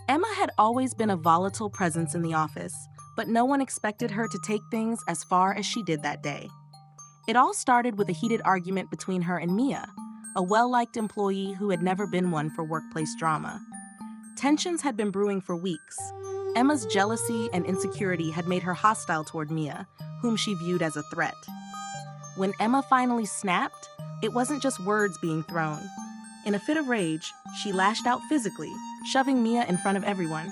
Emma had always been a volatile presence in the office, but no one expected her to take things as far as she did that day. It all started with a heated argument between her and Mia, a well-liked employee who had never been one for workplace drama. Tensions had been brewing for weeks. Emma's jealousy and insecurity had made her hostile toward Mia, whom she viewed as a threat. When Emma finally snapped, it wasn't just words being thrown. In a fit of rage, she lashed out physically, shoving Mia in front of everyone.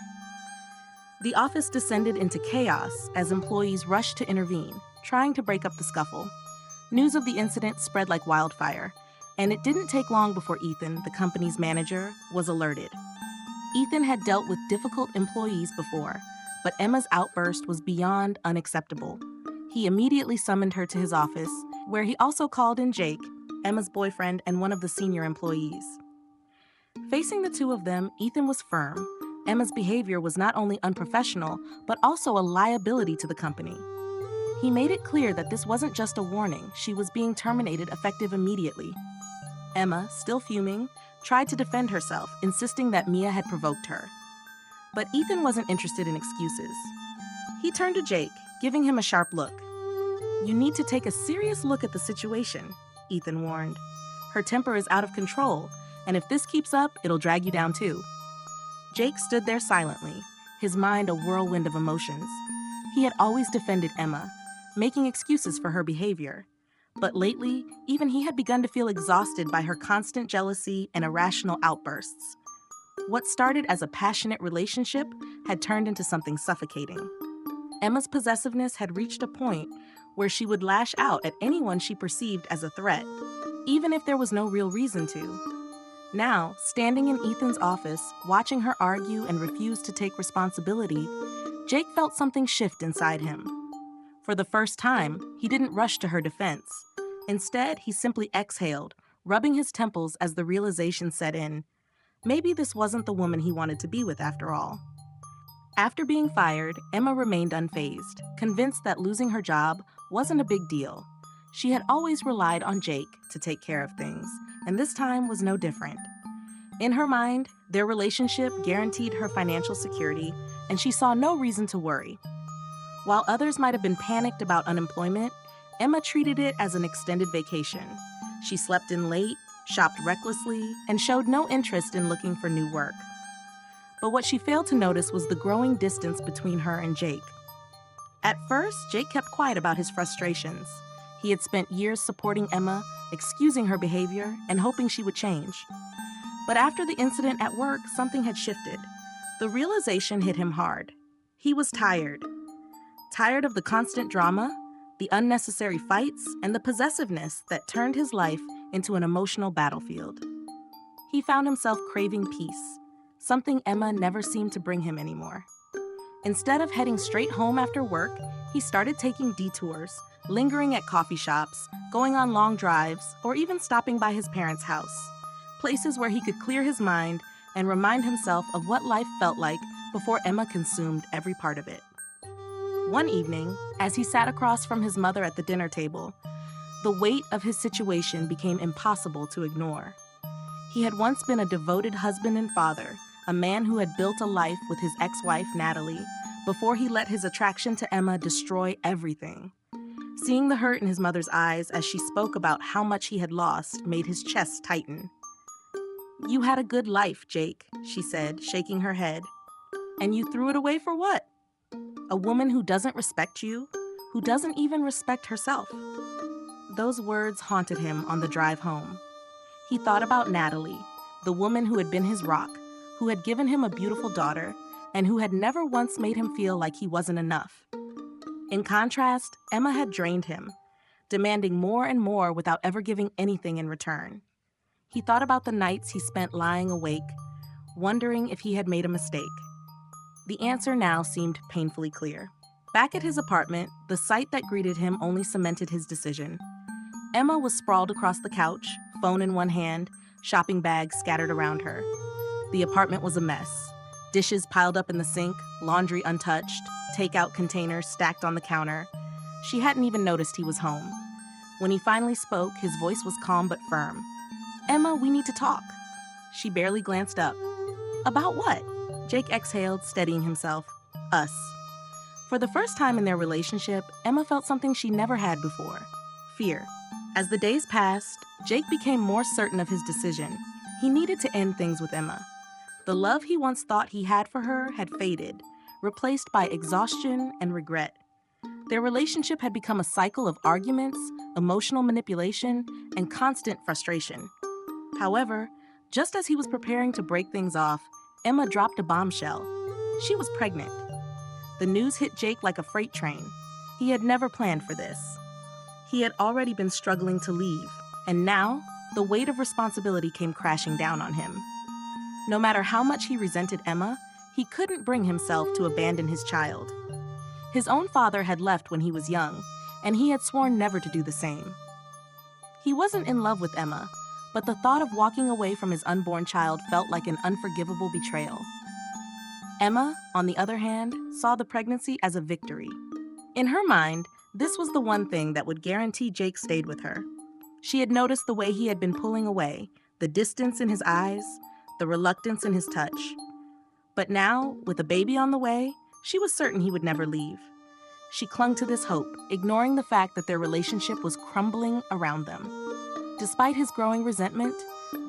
The office descended into chaos as employees rushed to intervene, trying to break up the scuffle. News of the incident spread like wildfire, and it didn't take long before Ethan, the company's manager, was alerted. Ethan had dealt with difficult employees before, but Emma's outburst was beyond unacceptable. He immediately summoned her to his office, where he also called in Jake, Emma's boyfriend and one of the senior employees. Facing the two of them, Ethan was firm. Emma's behavior was not only unprofessional, but also a liability to the company. He made it clear that this wasn't just a warning, she was being terminated effective immediately. Emma, still fuming, tried to defend herself, insisting that Mia had provoked her. But Ethan wasn't interested in excuses. He turned to Jake, giving him a sharp look. "You need to take a serious look at the situation," Ethan warned. "Her temper is out of control, and if this keeps up, it'll drag you down too." Jake stood there silently, his mind a whirlwind of emotions. He had always defended Emma, making excuses for her behavior. But lately, even he had begun to feel exhausted by her constant jealousy and irrational outbursts. What started as a passionate relationship had turned into something suffocating. Emma's possessiveness had reached a point where she would lash out at anyone she perceived as a threat, even if there was no real reason to. Now, standing in Ethan's office, watching her argue and refuse to take responsibility, Jake felt something shift inside him. For the first time, he didn't rush to her defense. Instead, he simply exhaled, rubbing his temples as the realization set in. Maybe this wasn't the woman he wanted to be with after all. After being fired, Emma remained unfazed, convinced that losing her job wasn't a big deal. She had always relied on Jake to take care of things, and this time was no different. In her mind, their relationship guaranteed her financial security, and she saw no reason to worry. While others might have been panicked about unemployment, Emma treated it as an extended vacation. She slept in late, shopped recklessly, and showed no interest in looking for new work. But what she failed to notice was the growing distance between her and Jake. At first, Jake kept quiet about his frustrations. He had spent years supporting Emma, excusing her behavior, and hoping she would change. But after the incident at work, something had shifted. The realization hit him hard. He was tired. Tired of the constant drama, the unnecessary fights, and the possessiveness that turned his life into an emotional battlefield. He found himself craving peace, something Emma never seemed to bring him anymore. Instead of heading straight home after work, he started taking detours, lingering at coffee shops, going on long drives, or even stopping by his parents' house, places where he could clear his mind and remind himself of what life felt like before Emma consumed every part of it. One evening, as he sat across from his mother at the dinner table, the weight of his situation became impossible to ignore. He had once been a devoted husband and father, a man who had built a life with his ex-wife, Natalie, before he let his attraction to Emma destroy everything. Seeing the hurt in his mother's eyes as she spoke about how much he had lost made his chest tighten. "You had a good life, Jake," she said, shaking her head. "And you threw it away for what? A woman who doesn't respect you, who doesn't even respect herself." Those words haunted him on the drive home. He thought about Natalie, the woman who had been his rock, who had given him a beautiful daughter, and who had never once made him feel like he wasn't enough. In contrast, Emma had drained him, demanding more and more without ever giving anything in return. He thought about the nights he spent lying awake, wondering if he had made a mistake. The answer now seemed painfully clear. Back at his apartment, the sight that greeted him only cemented his decision. Emma was sprawled across the couch, phone in one hand, shopping bags scattered around her. The apartment was a mess. Dishes piled up in the sink, laundry untouched, takeout containers stacked on the counter. She hadn't even noticed he was home. When he finally spoke, his voice was calm but firm. "Emma, we need to talk." She barely glanced up. "About what?" Jake exhaled, steadying himself. Us. For the first time in their relationship, Emma felt something she never had before: fear. As the days passed, Jake became more certain of his decision. He needed to end things with Emma. The love he once thought he had for her had faded, replaced by exhaustion and regret. Their relationship had become a cycle of arguments, emotional manipulation, and constant frustration. However, just as he was preparing to break things off, Emma dropped a bombshell. She was pregnant. The news hit Jake like a freight train. He had never planned for this. He had already been struggling to leave, and now the weight of responsibility came crashing down on him. No matter how much he resented Emma, he couldn't bring himself to abandon his child. His own father had left when he was young, and he had sworn never to do the same. He wasn't in love with Emma, but the thought of walking away from his unborn child felt like an unforgivable betrayal. Emma, on the other hand, saw the pregnancy as a victory. In her mind, this was the one thing that would guarantee Jake stayed with her. She had noticed the way he had been pulling away, the distance in his eyes, the reluctance in his touch. But now, with a baby on the way, she was certain he would never leave. She clung to this hope, ignoring the fact that their relationship was crumbling around them. Despite his growing resentment,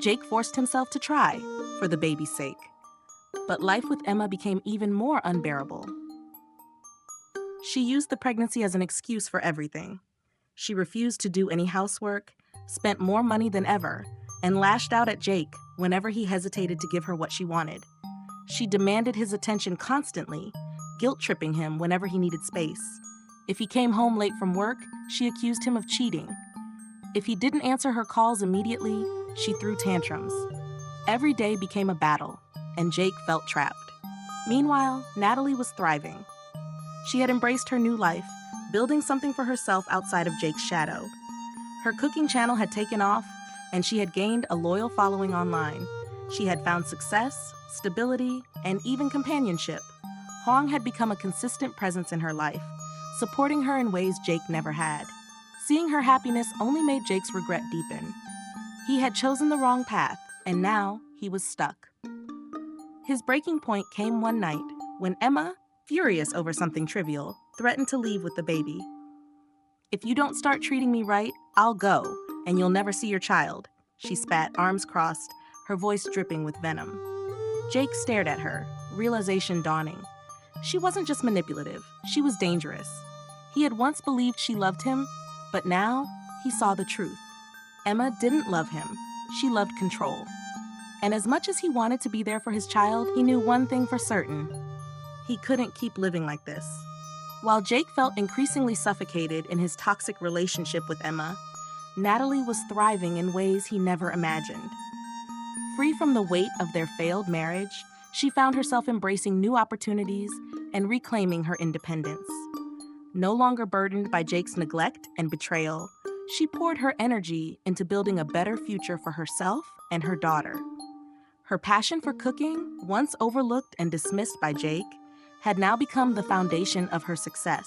Jake forced himself to try, for the baby's sake. But life with Emma became even more unbearable. She used the pregnancy as an excuse for everything. She refused to do any housework, spent more money than ever, and lashed out at Jake whenever he hesitated to give her what she wanted. She demanded his attention constantly, guilt-tripping him whenever he needed space. If he came home late from work, she accused him of cheating. If he didn't answer her calls immediately, she threw tantrums. Every day became a battle, and Jake felt trapped. Meanwhile, Natalie was thriving. She had embraced her new life, building something for herself outside of Jake's shadow. Her cooking channel had taken off, and she had gained a loyal following online. She had found success, stability, and even companionship. Huang had become a consistent presence in her life, supporting her in ways Jake never had. Seeing her happiness only made Jake's regret deepen. He had chosen the wrong path, and now he was stuck. His breaking point came one night when Emma, furious over something trivial, threatened to leave with the baby. "If you don't start treating me right, I'll go, and you'll never see your child," she spat, arms crossed, her voice dripping with venom. Jake stared at her, realization dawning. She wasn't just manipulative, she was dangerous. He had once believed she loved him, but now he saw the truth. Emma didn't love him, she loved control. And as much as he wanted to be there for his child, he knew one thing for certain: he couldn't keep living like this. While Jake felt increasingly suffocated in his toxic relationship with Emma, Natalie was thriving in ways he never imagined. Free from the weight of their failed marriage, she found herself embracing new opportunities and reclaiming her independence. No longer burdened by Jake's neglect and betrayal, she poured her energy into building a better future for herself and her daughter. Her passion for cooking, once overlooked and dismissed by Jake, had now become the foundation of her success.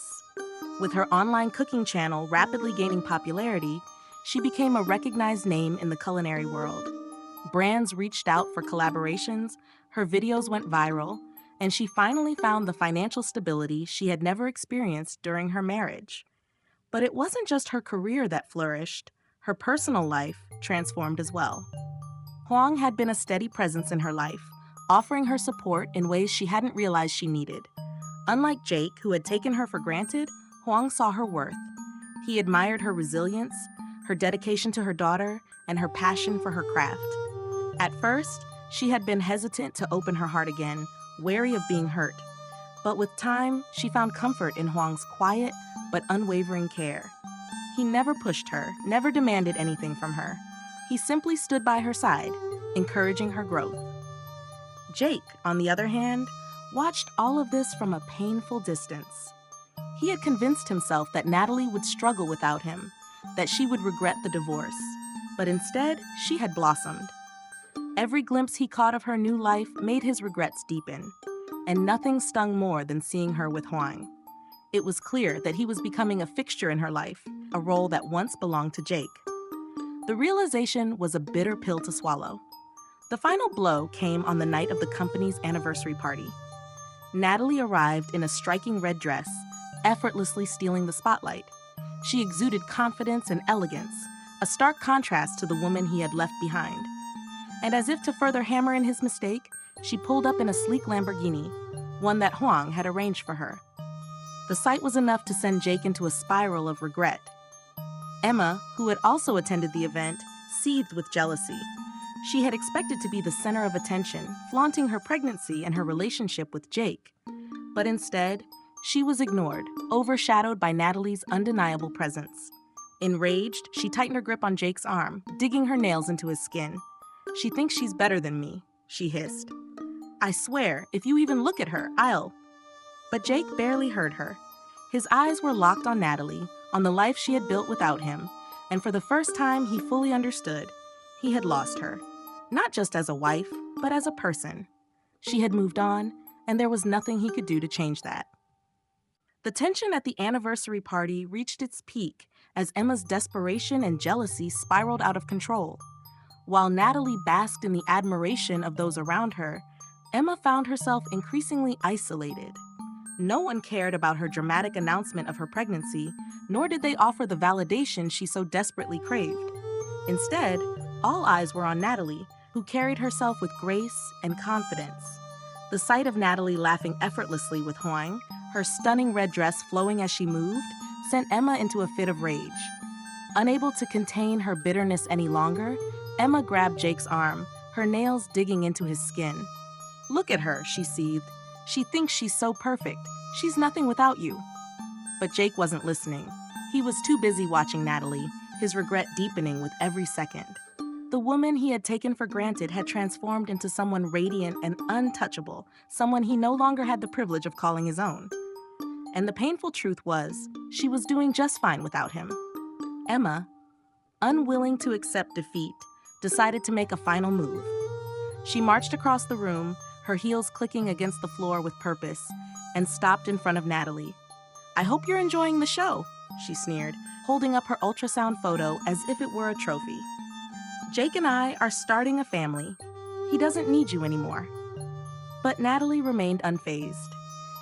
With her online cooking channel rapidly gaining popularity, she became a recognized name in the culinary world. Brands reached out for collaborations, her videos went viral, and she finally found the financial stability she had never experienced during her marriage. But it wasn't just her career that flourished, her personal life transformed as well. Huang had been a steady presence in her life, offering her support in ways she hadn't realized she needed. Unlike Jake, who had taken her for granted, Huang saw her worth. He admired her resilience, her dedication to her daughter, and her passion for her craft. At first, she had been hesitant to open her heart again, wary of being hurt. But with time, she found comfort in Huang's quiet but unwavering care. He never pushed her, never demanded anything from her. He simply stood by her side, encouraging her growth. Jake, on the other hand, watched all of this from a painful distance. He had convinced himself that Natalie would struggle without him, that she would regret the divorce. But instead, she had blossomed. Every glimpse he caught of her new life made his regrets deepen, and nothing stung more than seeing her with Huang. It was clear that he was becoming a fixture in her life, a role that once belonged to Jake. The realization was a bitter pill to swallow. The final blow came on the night of the company's anniversary party. Natalie arrived in a striking red dress, effortlessly stealing the spotlight. She exuded confidence and elegance, a stark contrast to the woman he had left behind. And as if to further hammer in his mistake, she pulled up in a sleek Lamborghini, one that Huang had arranged for her. The sight was enough to send Jake into a spiral of regret. Emma, who had also attended the event, seethed with jealousy. She had expected to be the center of attention, flaunting her pregnancy and her relationship with Jake. But instead, she was ignored, overshadowed by Natalie's undeniable presence. Enraged, she tightened her grip on Jake's arm, digging her nails into his skin. "She thinks she's better than me," she hissed. "I swear, if you even look at her, I'll..." But Jake barely heard her. His eyes were locked on Natalie, on the life she had built without him, and for the first time he fully understood. He had lost her. Not just as a wife, but as a person. She had moved on, and there was nothing he could do to change that. The tension at the anniversary party reached its peak as Emma's desperation and jealousy spiraled out of control. While Natalie basked in the admiration of those around her, Emma found herself increasingly isolated. No one cared about her dramatic announcement of her pregnancy, nor did they offer the validation she so desperately craved. Instead, all eyes were on Natalie, who carried herself with grace and confidence. The sight of Natalie laughing effortlessly with Huang, her stunning red dress flowing as she moved, sent Emma into a fit of rage. Unable to contain her bitterness any longer, Emma grabbed Jake's arm, her nails digging into his skin. "Look at her," she seethed. "She thinks she's so perfect. She's nothing without you." But Jake wasn't listening. He was too busy watching Natalie, his regret deepening with every second. The woman he had taken for granted had transformed into someone radiant and untouchable, someone he no longer had the privilege of calling his own. And the painful truth was, she was doing just fine without him. Emma, unwilling to accept defeat, decided to make a final move. She marched across the room, her heels clicking against the floor with purpose, and stopped in front of Natalie. "I hope you're enjoying the show," she sneered, holding up her ultrasound photo as if it were a trophy. "Jake and I are starting a family. He doesn't need you anymore." But Natalie remained unfazed.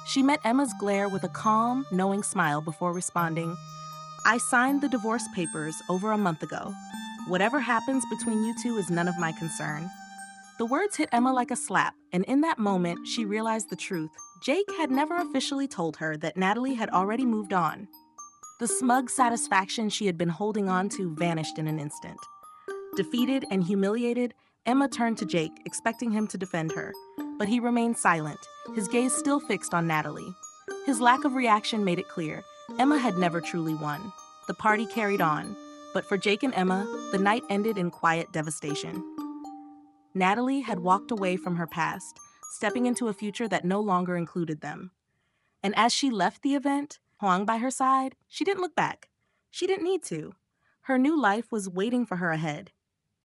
She met Emma's glare with a calm, knowing smile before responding, "I signed the divorce papers over a month ago. Whatever happens between you two is none of my concern." The words hit Emma like a slap, and in that moment, she realized the truth. Jake had never officially told her that Natalie had already moved on. The smug satisfaction she had been holding on to vanished in an instant. Defeated and humiliated, Emma turned to Jake, expecting him to defend her. But he remained silent, his gaze still fixed on Natalie. His lack of reaction made it clear. Emma had never truly won. The party carried on, but for Jake and Emma, the night ended in quiet devastation. Natalie had walked away from her past, stepping into a future that no longer included them. And as she left the event, Huang by her side, she didn't look back. She didn't need to. Her new life was waiting for her ahead,